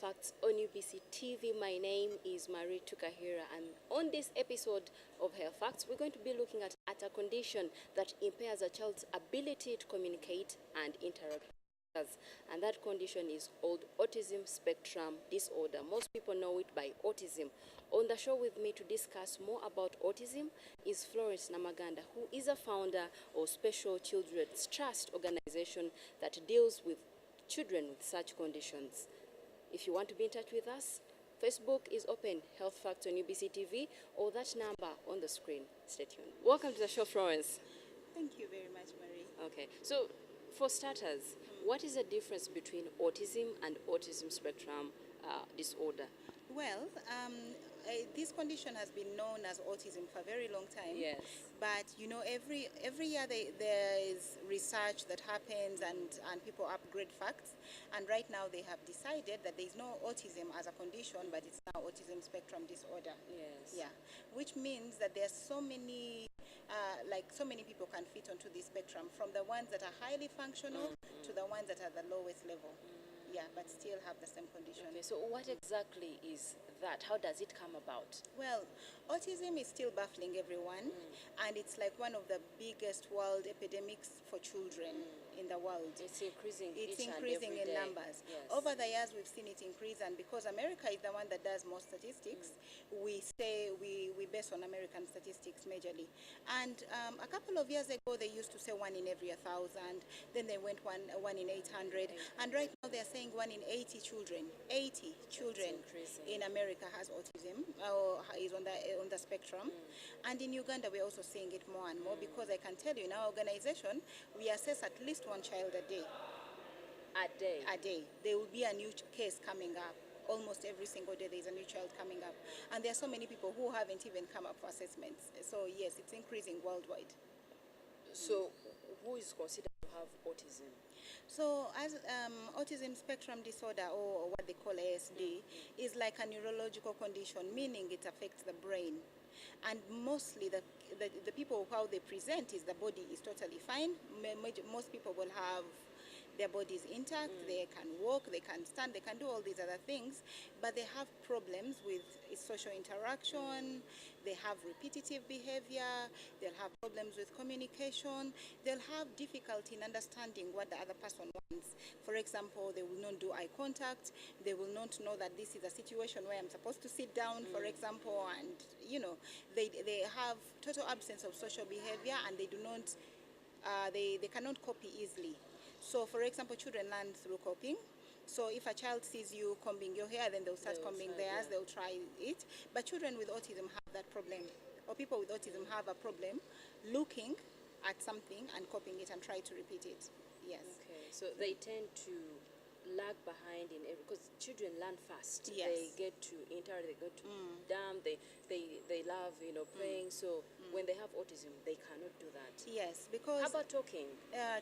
Facts on UBC TV. My name is Marie Tukahira, and on this episode of Health Facts, we're going to be looking at a condition that impairs a child's ability to communicate and interact with others. And that condition is called autism spectrum disorder. Most people know it by autism. On the show with me to discuss more about autism is Florence Namaganda, who is a founder of Special Children's Trust organization that deals with children with such conditions. If you want to be in touch with us, Facebook is open, Health Facts on UBC TV, or that number on the screen. Stay tuned. Welcome to the show, Florence. Thank you very much, Marie. Okay, so for starters, what is the difference between autism and autism spectrum disorder? Well, this condition has been known as autism for a very long time. Yes. But you know, every year there is research that happens and people upgrade facts. And right now they have decided that there is no autism as a condition, but it's now autism spectrum disorder. Yes. Yeah. Which means that there's so many, so many people can fit onto this spectrum, from the ones that are highly functional to the ones that are the lowest level. Yeah, but still have the same condition. Okay, so what exactly is that? How does it come about? Well, autism is still baffling everyone, and it's like one of the biggest world epidemics for children in the world. It's increasing. It's each increasing and every in day. numbers. Yes. Over the years, we've seen it increase, and because America is the one that does more statistics, we base on American statistics majorly. And a couple of years ago, they used to say 1 in every 1,000. Then they went one in 800, and right now they're saying 1 in 80 children. 80 children in America has autism or is on the spectrum. And in Uganda, we're also seeing it more and more, because I can tell you, in our organization, we assess at least one child a day. A day? A day. There will be a new case coming up. Almost every single day there's a new child coming up. And there are so many people who haven't even come up for assessments. So yes, it's increasing worldwide. So who is considered to have autism? So as autism spectrum disorder, or what they call ASD, is like a neurological condition, meaning it affects the brain. And mostly the people, how they present is the body is totally fine. Most people will have their bodies intact, they can walk, they can stand, they can do all these other things, but they have problems with social interaction, they have repetitive behavior, they'll have problems with communication, they'll have difficulty in understanding what the other person wants. For example, they will not do eye contact, they will not know that this is a situation where I'm supposed to sit down, for example, and you know, they have total absence of social behavior, and they do not, they cannot copy easily. So, for example, children learn through copying. So if a child sees you combing your hair, then they'll start combing theirs, they'll try it. But children with autism have that problem, or people with autism have a problem looking at something and copying it and try to repeat it. Yes. Okay, so they tend to lag behind in every, because children learn fast. Yes. They get to interact, they go to dumb, they love, playing. So when they have autism, they cannot do that. Yes, because How about talking?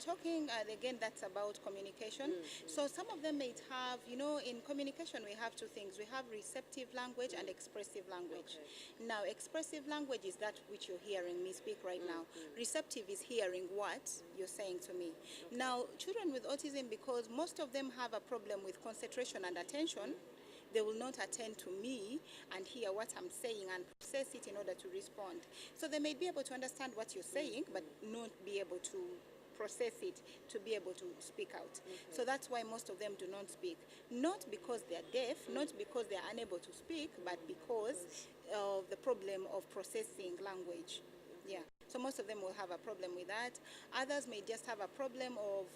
Talking, again, that's about communication. So some of them may have, in communication we have two things. We have receptive language and expressive language. Okay. Now, expressive language is that which you're hearing me speak right now. Receptive is hearing what you're saying to me. Now, children with autism, because most of them have a problem with concentration and attention, they will not attend to me and hear what I'm saying and process it in order to respond. So they may be able to understand what you're saying, but not be able to process it to be able to speak out. So that's why most of them do not speak. Not because they're deaf, not because they're unable to speak, but because of the problem of processing language. Yeah. So most of them will have a problem with that. Others may just have a problem of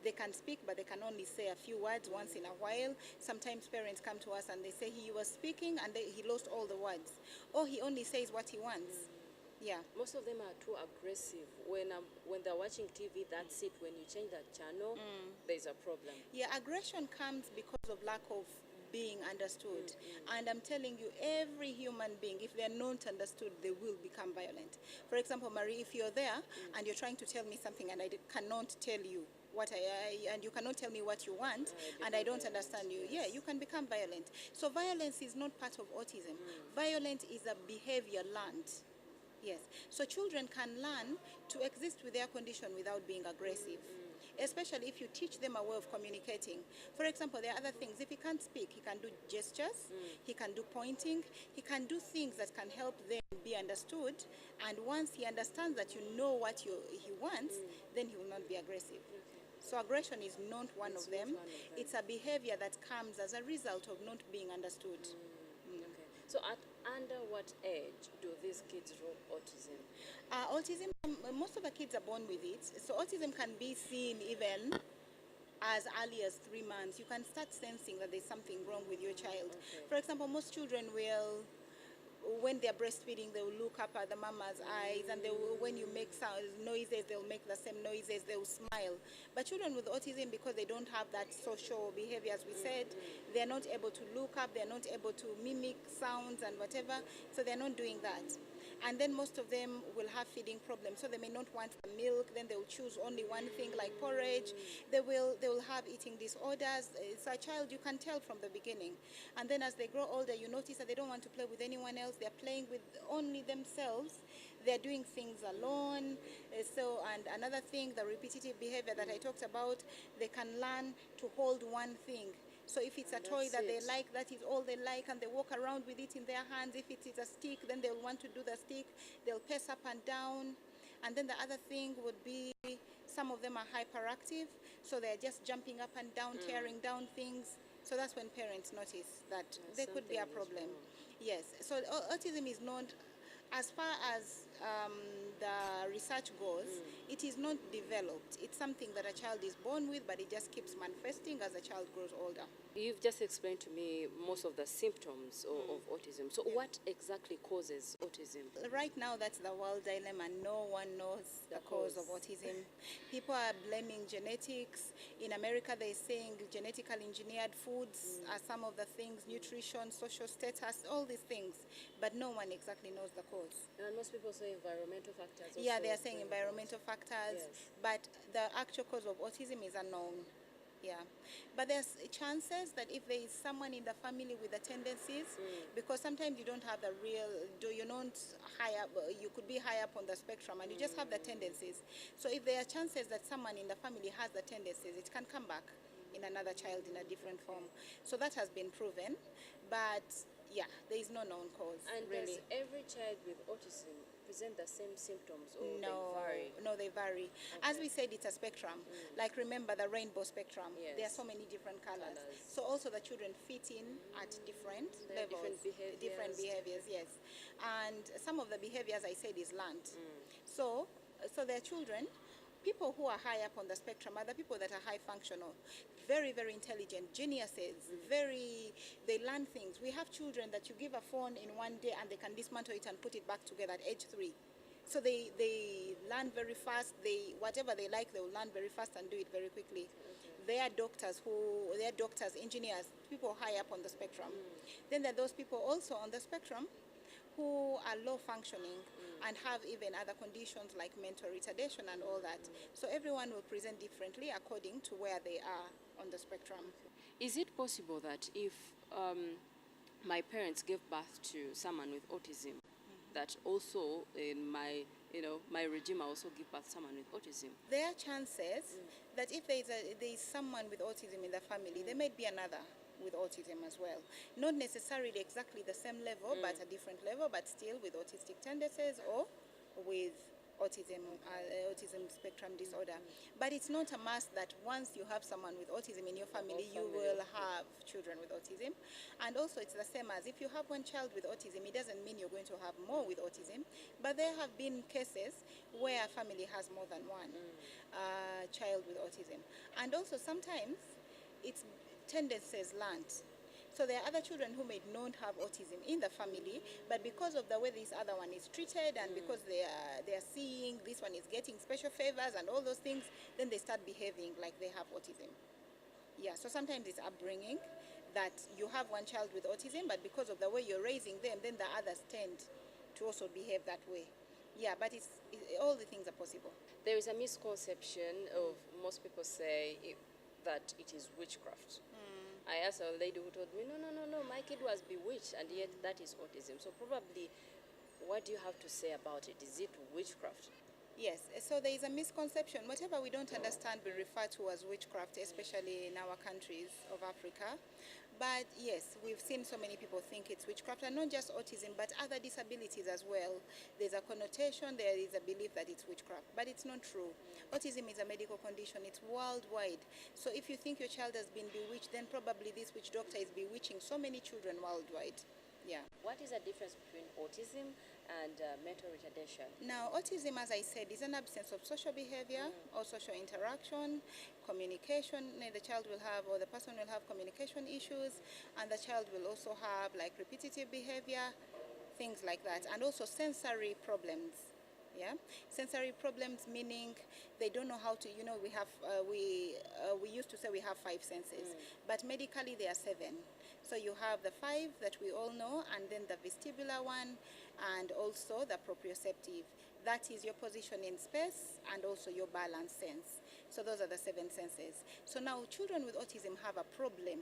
they can speak, but they can only say a few words once in a while. Sometimes parents come to us and they say he was speaking and he lost all the words, or he only says what he wants. Yeah. Most of them are too aggressive. When they're watching TV, that's it. When you change that channel, there's a problem. Yeah, aggression comes because of lack of being understood. And I'm telling you, every human being, if they're not understood, they will become violent. For example, Marie, if you're there and you're trying to tell me something and I cannot tell you what and you cannot tell me what you want, and I don't understand you, yeah, you can become violent. So violence is not part of autism. Violence is a behavior learned. Yes. So children can learn to exist with their condition without being aggressive. especially if you teach them a way of communicating. For example, there are other things. If he can't speak, he can do gestures, he can do pointing, he can do things that can help them be understood. And once he understands that you know what he wants, then he will not be aggressive. So aggression is not one of them. It's a behavior that comes as a result of not being understood. Okay. So under what age do these kids develop autism? Autism, most of the kids are born with it. So autism can be seen even as early as 3 months. You can start sensing that there's something wrong with your child. Okay. For example, most children will, when they're breastfeeding, they will look up at the mama's eyes, and they will, when you make noises, they'll make the same noises, they'll smile. But children with autism, because they don't have that social behavior, as we said, they're not able to look up, they're not able to mimic sounds and whatever, so they're not doing that. And then most of them will have feeding problems, so they may not want the milk, then they'll choose only one thing like porridge. They will have eating disorders. It's a child, you can tell from the beginning. And then as they grow older, you notice that they don't want to play with anyone else, they're playing with only themselves, they're doing things alone. And another thing, the repetitive behavior that I talked about, they can learn to hold one thing. So if it's a toy that they like, that is all they like, and they walk around with it in their hands. If it is a stick, then they'll want to do the stick. They'll pace up and down. And then the other thing would be, some of them are hyperactive, so they're just jumping up and down, tearing down things. So that's when parents notice that there could be a problem. Yes, so autism is not, as far as the research goes, it is not developed. It's something that a child is born with, but it just keeps manifesting as a child grows older. You've just explained to me most of the symptoms of autism. So what exactly causes autism? Right now, that's the world dilemma. No one knows the cause of autism. People are blaming genetics. In America, they're saying genetically engineered foods are some of the things, nutrition, social status, all these things. But no one exactly knows the cause. And most people say environmental factors also. Yeah, they are saying environmental factors, Yes. but the actual cause of autism is unknown. Yeah, but there's chances that if there is someone in the family with the tendencies, because sometimes you don't have the real, you're not high up, you could be high up on the spectrum and you just have the tendencies. So if there are chances that someone in the family has the tendencies, it can come back in another child in a different form. So that has been proven, but yeah, there is no known cause. And really. does every child with autism present the same symptoms, or No, they vary? no, they vary. As we said, it's a spectrum. Like remember the rainbow spectrum. Yes. There are so many different colors. So also the children fit in at different There are levels. different behaviors. Yes. And some of the behaviors I said is learned. So there are children, people who are high up on the spectrum are the people that are high functional, very, very intelligent, geniuses, they learn things. We have children that you give a phone in one day and they can dismantle it and put it back together at age 3. So they learn very fast. Whatever they like, they will learn very fast and do it very quickly. They are doctors, engineers, people high up on the spectrum. Then there are those people also on the spectrum who are low functioning and have even other conditions like mental retardation and all that. So everyone will present differently according to where they are on the spectrum. Is it possible that if my parents gave birth to someone with autism, that also in my regime I also give birth to someone with autism? There are chances that if there is someone with autism in the family, there may be another with autism as well. Not necessarily exactly the same level, but a different level, but still with autistic tendencies or with autism spectrum disorder. But it's not a must that once you have someone with autism in your family, you will have children with autism. And also it's the same as if you have one child with autism, it doesn't mean you're going to have more with autism. But there have been cases where a family has more than one child with autism. And also sometimes it's tendencies learned. So there are other children who may not have autism in the family, but because of the way this other one is treated and because they are seeing this one is getting special favors and all those things, then they start behaving like they have autism. Yeah, so sometimes it's upbringing that you have one child with autism, but because of the way you're raising them, then the others tend to also behave that way. Yeah, but all the things are possible. There is a misconception of most people say that it is witchcraft. I asked a lady who told me, no, my kid was bewitched, and yet that is autism. So probably, what do you have to say about it? Is it witchcraft? Yes, so there is a misconception. Whatever we don't understand, we refer to as witchcraft, especially in our countries of Africa. But yes, we've seen so many people think it's witchcraft, and not just autism, but other disabilities as well. There's a connotation, there is a belief that it's witchcraft, but it's not true. Autism is a medical condition, it's worldwide. So if you think your child has been bewitched, then probably this witch doctor is bewitching so many children worldwide. Yeah. What is the difference between autism and mental retardation? Now, autism, as I said, is an absence of social behavior or social interaction, communication. The child will have, or the person will have communication issues, and the child will also have like repetitive behavior, things like that, and also sensory problems. Yeah, sensory problems meaning they don't know how to. We have we used to say we have 5 senses, but medically there are 7. So you have the 5 that we all know, and then the vestibular one, and also the proprioceptive. That is your position in space and also your balance sense. So those are the 7 senses. So now children with autism have a problem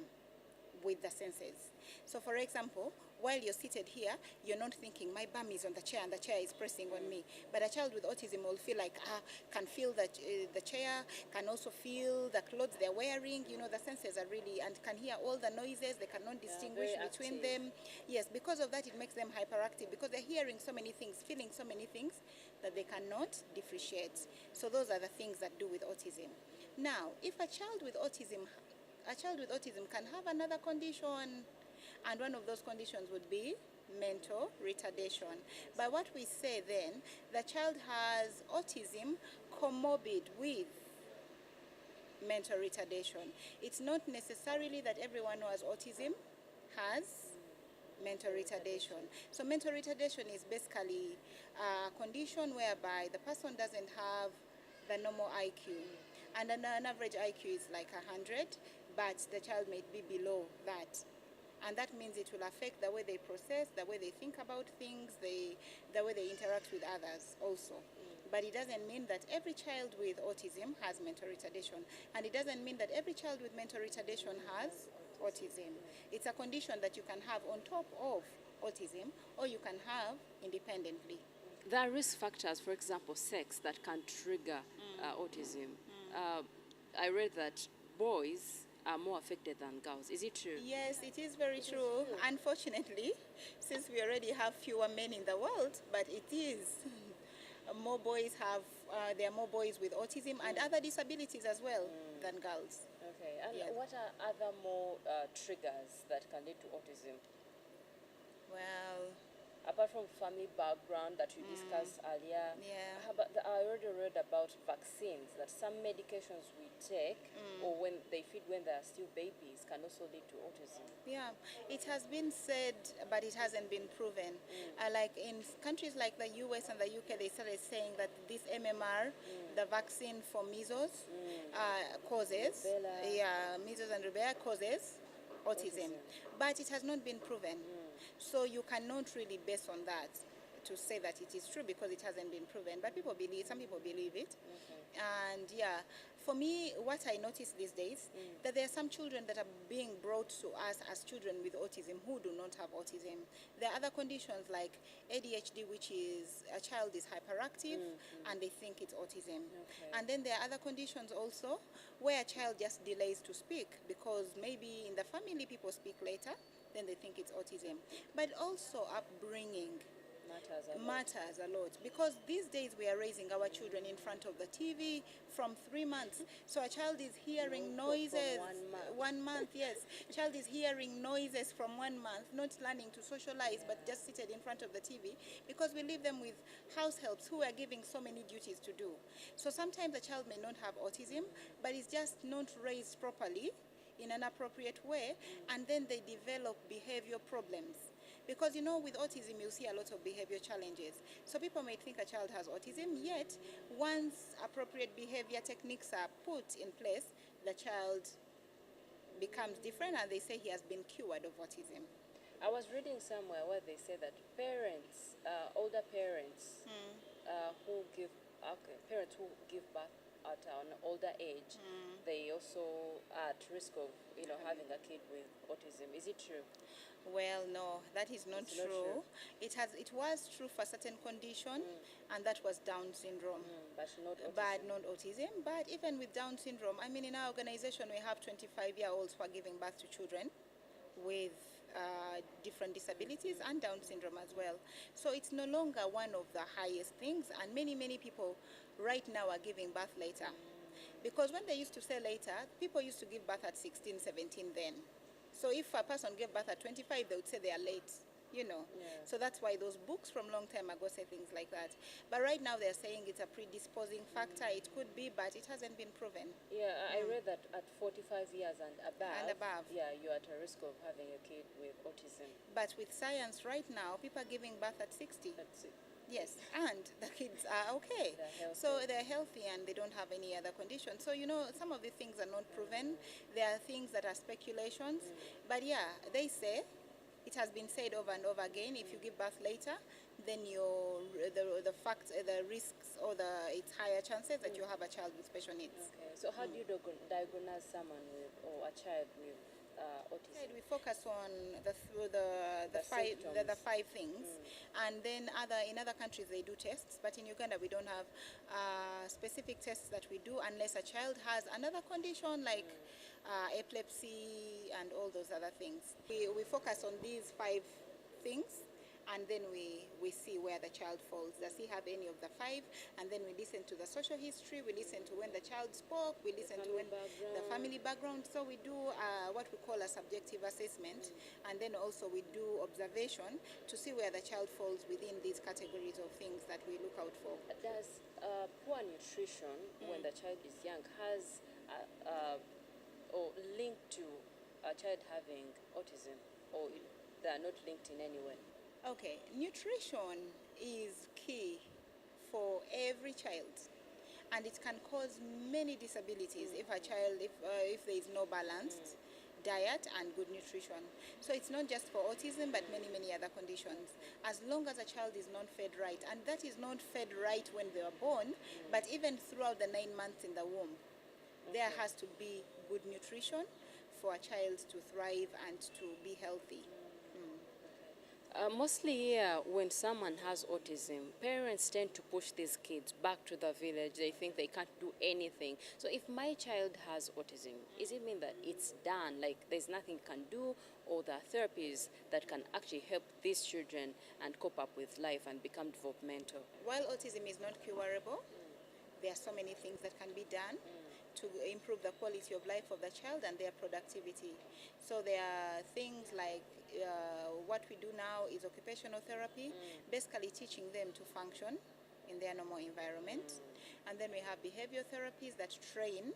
with the senses. So for example, while you're seated here, you're not thinking, my bum is on the chair and the chair is pressing on me. But a child with autism will feel like, can feel that the chair, can also feel the clothes they're wearing. The senses are really, and can hear all the noises. They cannot distinguish between them. Yes, because of that, it makes them hyperactive, because they're hearing so many things, feeling so many things that they cannot differentiate. So those are the things that do with autism. Now, if a child with autism can have another condition, and one of those conditions would be mental retardation. But what we say then, the child has autism comorbid with mental retardation. It's not necessarily that everyone who has autism has mental retardation. So mental retardation is basically a condition whereby the person doesn't have the normal IQ. And an average IQ is like 100, but the child may be below that. And that means it will affect the way they process, the way they think about things, the way they interact with others also. But it doesn't mean that every child with autism has mental retardation. And it doesn't mean that every child with mental retardation has autism. It's a condition that you can have on top of autism, or you can have independently. There are risk factors, for example, sex, that can trigger autism. I read that boys are more affected than girls. Is it true? Yes, it is very true. Unfortunately, since we already have fewer men in the world, but it is. More boys have, there are more boys with autism and other disabilities as well than girls. Okay, and Yes. what are other more triggers that can lead to autism? Well, Apart from family background that you discussed earlier, yeah. I already read about vaccines, that some medications we take or when they feed when they are still babies can also lead to autism. Yeah, it has been said, but it hasn't been proven. Like in countries like the US and the UK, they started saying that this MMR, the vaccine for measles, causes, measles and rubella causes autism. But it has not been proven. So you cannot really base on that to say that it is true, because it hasn't been proven. But some people believe it. And yeah, for me, what I notice these days, that there are some children that are being brought to us as children with autism who do not have autism. There are other conditions like ADHD, which is a child is hyperactive and they think it's autism. And then there are other conditions also where a child just delays to speak because maybe in the family people speak later, then they think it's autism. But also upbringing matters a lot, because these days we are raising our children in front of the TV from 3 months. So a child is hearing noises. From 1 month, yes. Child is hearing noises from 1 month, not learning to socialize, but just seated in front of the TV, because we leave them with house helps who are giving so many duties to do. So sometimes the child may not have autism, but it's just not raised properly in an appropriate way, and then they develop behavior problems. Because with autism you see a lot of behavior challenges. So people may think a child has autism, yet once appropriate behavior techniques are put in place, the child becomes different and they say he has been cured of autism. I was reading somewhere where they say that parents, older parents, parents who give birth at an older age, they also are at risk of, having a kid with autism. Is it true? Well, no, that is not It's not true. true. It was true for certain condition, and that was Down syndrome. But not autism. But not autism. But even with Down syndrome, I mean, in our organization, we have 25-year-olds who are giving birth to children with different disabilities and Down syndrome as well. So it's no longer one of the highest things, and many people right now are giving birth later. Because when they used to say later, people used to give birth at 16, 17 then. So if a person gave birth at 25, they would say they are late, Yeah. So that's why those books from long time ago say things like that. But right now they're saying it's a predisposing factor. It could be, but it hasn't been proven. Yeah, I read that at 45 years and above, Yeah, you're at a risk of having a kid with autism. But with science right now, people are giving birth at 60. That's it. Yes, and the kids are okay. They're healthy. So they're healthy and they don't have any other condition. So, some of the things are not proven. There are things that are speculations. But yeah, they say, it has been said over and over again, if you give birth later, then the risks or it's higher chances that you have a child with special needs. Okay, so how do you diagnose someone with, or a child with autism? We focus on the symptoms. five things, and then in other countries they do tests, but in Uganda we don't have specific tests that we do unless a child has another condition like epilepsy and all those other things. We focus on these five things, and then we see where the child falls. Does he have any of the five? And then we listen to the social history, we listen to when the child spoke, we listen to the family background. So we do what we call a subjective assessment, and then also we do observation to see where the child falls within these categories of things that we look out for. Does poor nutrition when the child is young has or linked to a child having autism, or they are not linked in any way? Okay, nutrition is key for every child, and it can cause many disabilities if there is no balanced diet and good nutrition. So it's not just for autism, but many other conditions. As long as a child is not fed right, and that is not fed right when they are born, but even throughout the 9 months in the womb, there has to be good nutrition for a child to thrive and to be healthy. Mostly here, when someone has autism, parents tend to push these kids back to the village. They think they can't do anything. So if my child has autism, does it mean that it's done, like there's nothing it can do, or there are therapies that can actually help these children and cope up with life and become developmental? While autism is not curable, there are so many things that can be done to improve the quality of life of the child and their productivity. So there are things like what we do now is occupational therapy, basically teaching them to function in their normal environment. And then we have behavior therapies that train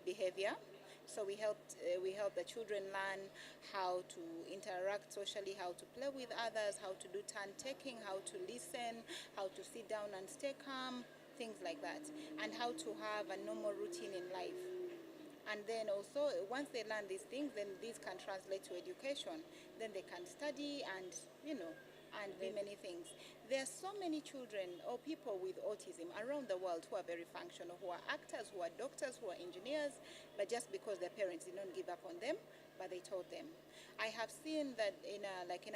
behavior. So we help the children learn how to interact socially, how to play with others, how to do turn taking, how to listen, how to sit down and stay calm, things like that, and how to have a normal routine in life. And then also, once they learn these things, then these can translate to education. Then they can study and be many things. There are so many children or people with autism around the world who are very functional, who are actors, who are doctors, who are engineers, but just because their parents did not give up on them, but they taught them. I have seen that in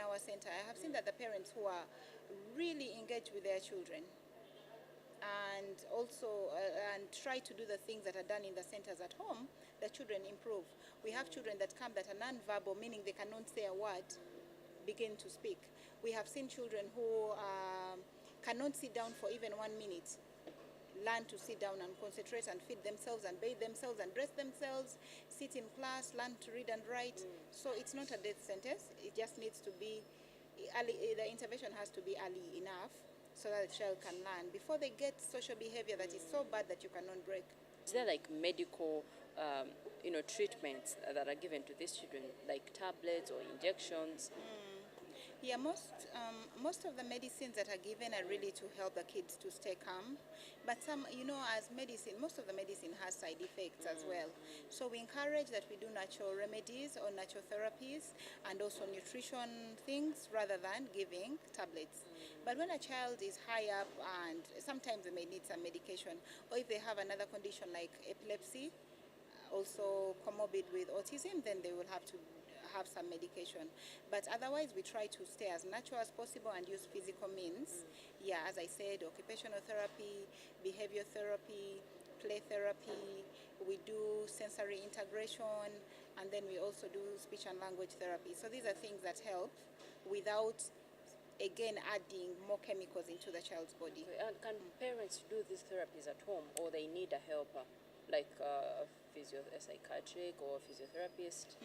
our center, I have seen that the parents who are really engaged with their children and also and try to do the things that are done in the centers at home, the children improve. We have children that come that are non-verbal, meaning they cannot say a word, begin to speak. We have seen children who cannot sit down for even 1 minute, learn to sit down and concentrate and feed themselves and bathe themselves and dress themselves, sit in class, learn to read and write. So it's not a death sentence. It just needs to be early. The intervention has to be early enough so that the child can learn before they get social behavior that is so bad that you cannot break. Is there like medical treatments that are given to these children, like tablets or injections? Yeah, most of the medicines that are given are really to help the kids to stay calm. But some, as medicine, most of the medicine has side effects as well. So we encourage that we do natural remedies or natural therapies and also nutrition things rather than giving tablets. But when a child is high up and sometimes they may need some medication, or if they have another condition like epilepsy, also comorbid with autism, then they will have to have some medication. But otherwise, we try to stay as natural as possible and use physical means. Yeah, as I said, occupational therapy, behavior therapy, play therapy. We do sensory integration, and then we also do speech and language therapy. So these are things that help without, again, adding more chemicals into the child's body. Okay. And can parents do these therapies at home, or they need a helper, like a psychiatric or a physiotherapist?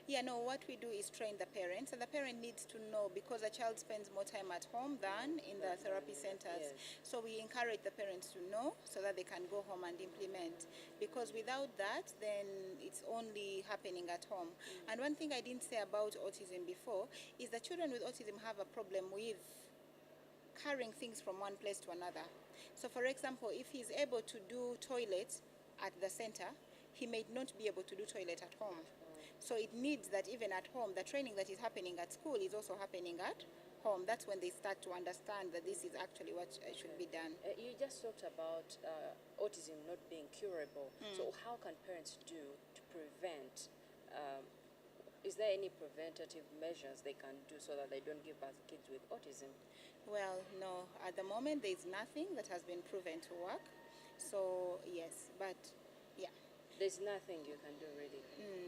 Yeah, no, what we do is train the parents, and the parent needs to know because the child spends more time at home than in the therapy centers. Yes. So we encourage the parents to know so that they can go home and implement. Because without that, then it's only happening at home. And one thing I didn't say about autism before is that children with autism have a problem with carrying things from one place to another. So for example, if he's able to do toilet at the center, he may not be able to do toilet at home. So it needs that even at home, the training that is happening at school is also happening at home. That's when they start to understand that this is actually what should be done. You just talked about autism not being curable. So how can parents do to prevent? Is there any preventative measures they can do so that they don't give birth to kids with autism? Well, no, at the moment there is nothing that has been proven to work. So yes, but yeah. There's nothing you can do really.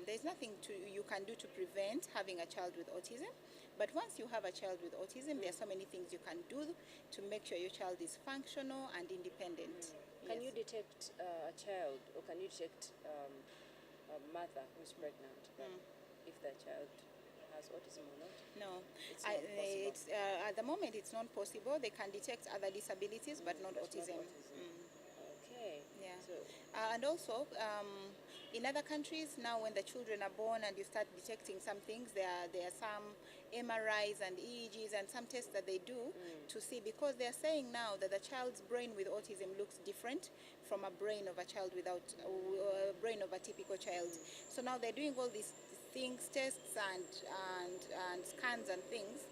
There's nothing you can do to prevent having a child with autism. But once you have a child with autism, there are so many things you can do to make sure your child is functional and independent. Can Yes. you detect a child, or can you detect a mother who's pregnant, if the child has autism or not? No, It's not possible. it's at the moment it's not possible. They can detect other disabilities, but not But autism. not autism. Okay. Yeah. So And also, in other countries now, when the children are born and you start detecting some things, there are some MRIs and EEGs and some tests that they do to see, because they are saying now that the child's brain with autism looks different from a brain of a child without a brain of a typical child. So now they're doing all these things, tests and scans and things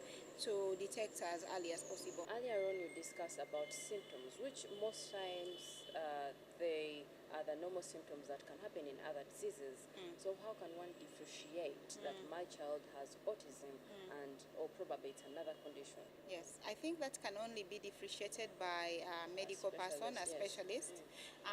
to detect as early as possible. earlier on you discussed about symptoms, which most times they are the normal symptoms that can happen in other diseases. So how can one differentiate that my child has autism and or probably it's another condition? Yes, I think that can only be differentiated by a medical person, a Specialist, yes. specialist.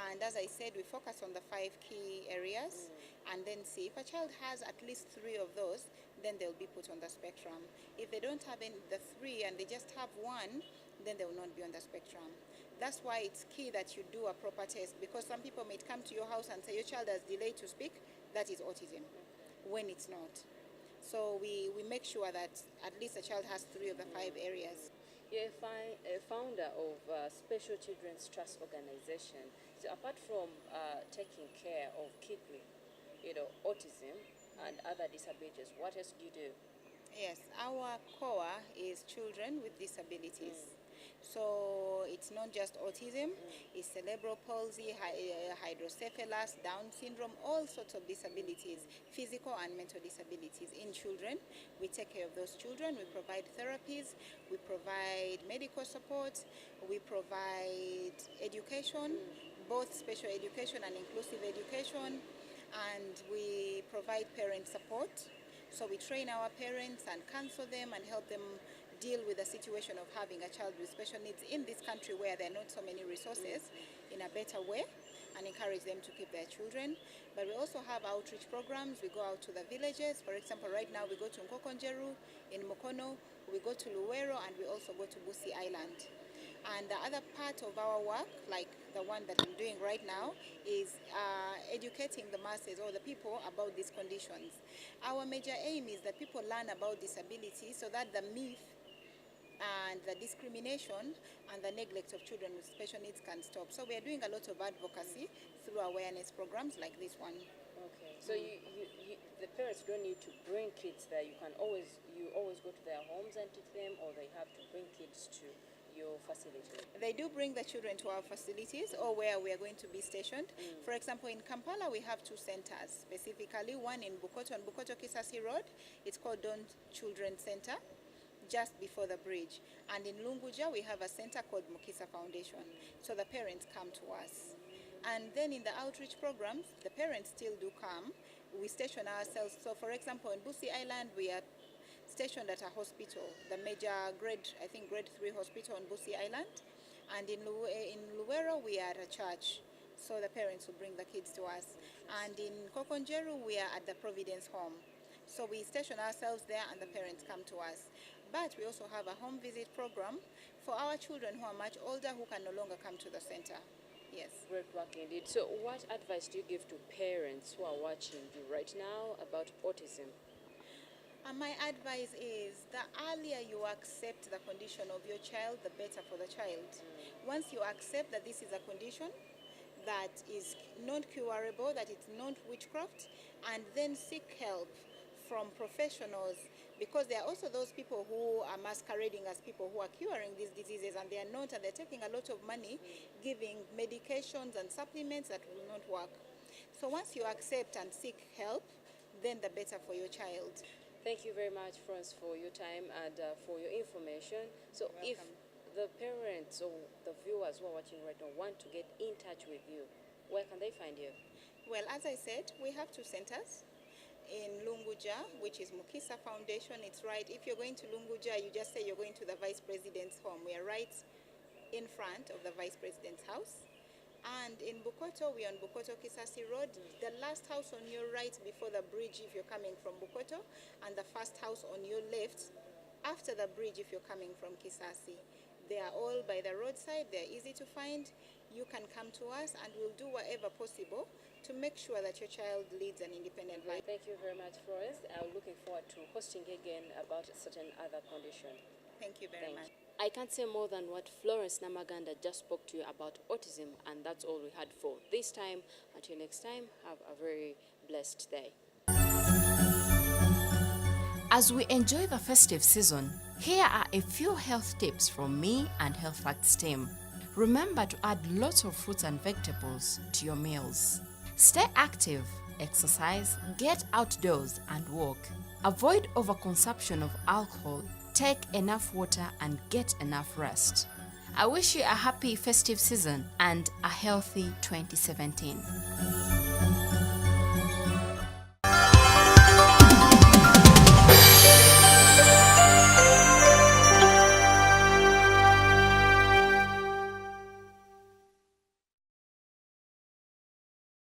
And as I said, we focus on the 5 key areas and then see if a child has at least 3 of those, then they'll be put on the spectrum. If they don't have the 3 and they just have 1, then they will not be on the spectrum. That's why it's key that you do a proper test, because some people may come to your house and say your child has delayed to speak, that is autism, when it's not. So we make sure that at least a child has 3 of the 5 areas. You're a founder of Special Children's Trust Organization. So apart from taking care of kids with, autism and other disabilities, what else do you do? Yes, our core is children with disabilities. So it's not just autism, it's cerebral palsy, hydrocephalus, Down syndrome, all sorts of disabilities, physical and mental disabilities in children. We take care of those children, we provide therapies, we provide medical support, we provide education, both special education and inclusive education, and we provide parent support. So we train our parents and counsel them and help them deal with the situation of having a child with special needs in this country where there are not so many resources in a better way, and encourage them to keep their children. But we also have outreach programs. We go out to the villages. For example, right now we go to Nkokonjeru in Mukono, we go to Luwero, and we also go to Busi Island. And the other part of our work, like the one that I'm doing right now, is educating the masses or the people about these conditions. Our major aim is that people learn about disability so that the myth and the discrimination and the neglect of children with special needs can stop. So we are doing a lot of advocacy through awareness programs like this one. Okay. So the parents don't need to bring kids there. You always go to their homes and teach them, or they have to bring kids to your facility. They do bring the children to our facilities or where we are going to be stationed. For example, in Kampala, we have two centers, specifically one in Bukoto, on Bukoto Kisasi Road. It's called Dawn Children's Center, just before the bridge. And in Lunguja, we have a center called Mukisa Foundation. So the parents come to us. And then in the outreach programs, the parents still do come. We station ourselves. So for example, in Busi Island, we are stationed at a hospital, the major grade 3 hospital on Busi Island. And in Luwero, we are at a church. So the parents will bring the kids to us. And in Kokonjeru, we are at the Providence Home. So we station ourselves there and the parents come to us. But we also have a home visit program for our children who are much older, who can no longer come to the center. Yes. Great work indeed. So what advice do you give to parents who are watching you right now about autism? My advice is the earlier you accept the condition of your child, the better for the child. Once you accept that this is a condition that is not curable, that it's not witchcraft, and then seek help from professionals, because there are also those people who are masquerading as people who are curing these diseases, and they are not, and they're taking a lot of money giving medications and supplements that will not work. So once you accept and seek help, then the better for your child. Thank you very much, Florence, for your time and for your information. So if the parents or the viewers who are watching right now want to get in touch with you, where can they find you? Well, as I said, we have two centers. In Lunguja, which is Mukisa Foundation, it's right. If you're going to Lunguja, you just say you're going to the Vice President's home. We are right in front of the Vice President's house. And in Bukoto, we're on Bukoto Kisasi Road. The last house on your right before the bridge if you're coming from Bukoto, and the first house on your left after the bridge if you're coming from Kisasi. They are all by the roadside. They're easy to find. You can come to us and we'll do whatever possible to make sure that your child leads an independent life. Thank you very much, Florence. I'm looking forward to hosting again about a certain other condition. Thank you very much. I can't say more than what Florence Namaganda just spoke to you about autism, and that's all we had for this time. Until next time, have a very blessed day. As we enjoy the festive season, here are a few health tips from me and Health Facts team. Remember to add lots of fruits and vegetables to your meals. Stay active, exercise, get outdoors and walk. Avoid overconsumption of alcohol, take enough water and get enough rest. I wish you a happy festive season and a healthy 2017.